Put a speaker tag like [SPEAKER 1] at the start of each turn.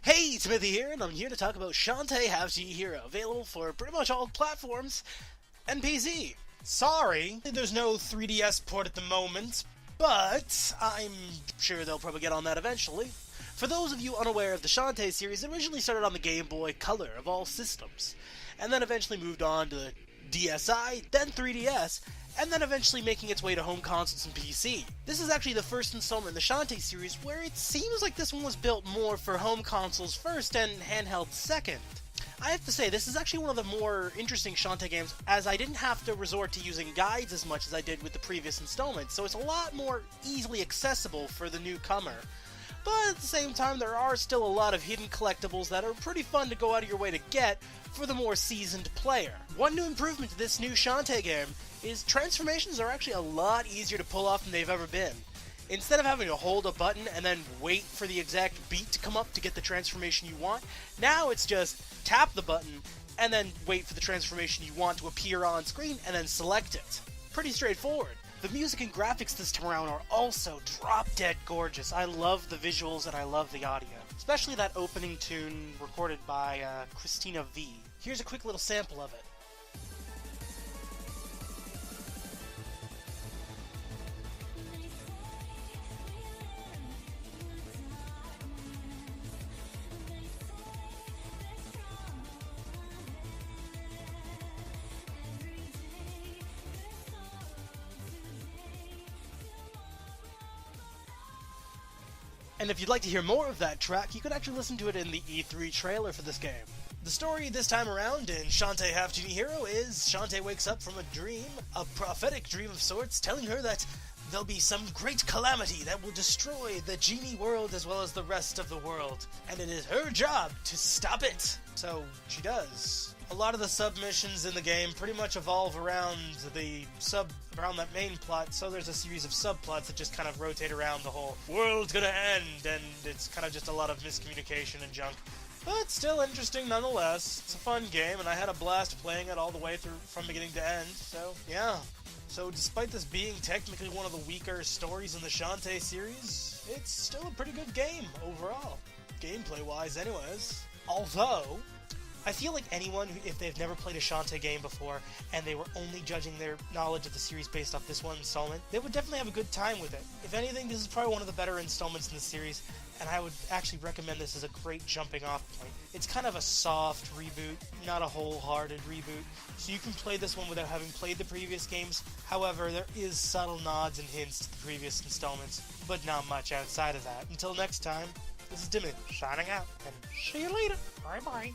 [SPEAKER 1] Hey, Smithy here, and I'm here to talk about Shantae Half-Genie Hero, available for pretty much all platforms and PC. Sorry, there's no 3DS port at the moment, but I'm sure they'll probably get on that eventually. For those of you unaware of the Shantae series, it originally started on the Game Boy Color of all systems, and then eventually moved on to DSi, then 3DS, and then eventually making its way to home consoles and PC. This is actually the first installment in the Shantae series where it seems like this one was built more for home consoles first and handheld second. I have to say, this is actually one of the more interesting Shantae games, as I didn't have to resort to using guides as much as I did with the previous installments, so it's a lot more easily accessible for the newcomer. But at the same time, there are still a lot of hidden collectibles that are pretty fun to go out of your way to get for the more seasoned player. One new improvement to this new Shantae game is transformations are actually a lot easier to pull off than they've ever been. Instead of having to hold a button and then wait for the exact beat to come up to get the transformation you want, now it's just tap the button and then wait for the transformation you want to appear on screen and then select it. Pretty straightforward. The music and graphics this time around are also drop-dead gorgeous. I love the visuals and I love the audio. Especially that opening tune recorded by Christina V. Here's a quick little sample of it. And if you'd like to hear more of that track, you can actually listen to it in the E3 trailer for this game. The story this time around in Shantae Half-Genie Hero is Shantae wakes up from a dream, a prophetic dream of sorts, telling her that there'll be some great calamity that will destroy the genie world as well as the rest of the world, and it is her job to stop it. So she does. A lot of the submissions in the game pretty much evolve around that main plot, so there's a series of subplots that just kind of rotate around the whole world's gonna end, and it's kind of just a lot of miscommunication and junk. But still interesting nonetheless. It's a fun game, and I had a blast playing it all the way through from beginning to end, so yeah. So despite this being technically one of the weaker stories in the Shantae series, it's still a pretty good game overall. Gameplay-wise anyways. Although, I feel like anyone, if they've never played a Shantae game before, and they were only judging their knowledge of the series based off this one installment, they would definitely have a good time with it. If anything, this is probably one of the better installments in the series, and I would actually recommend this as a great jumping off point. It's kind of a soft reboot, not a wholehearted reboot, so you can play this one without having played the previous games. However, there is subtle nods and hints to the previous installments, but not much outside of that. Until next time, this is Timmy, signing out, and see you later. Bye-bye.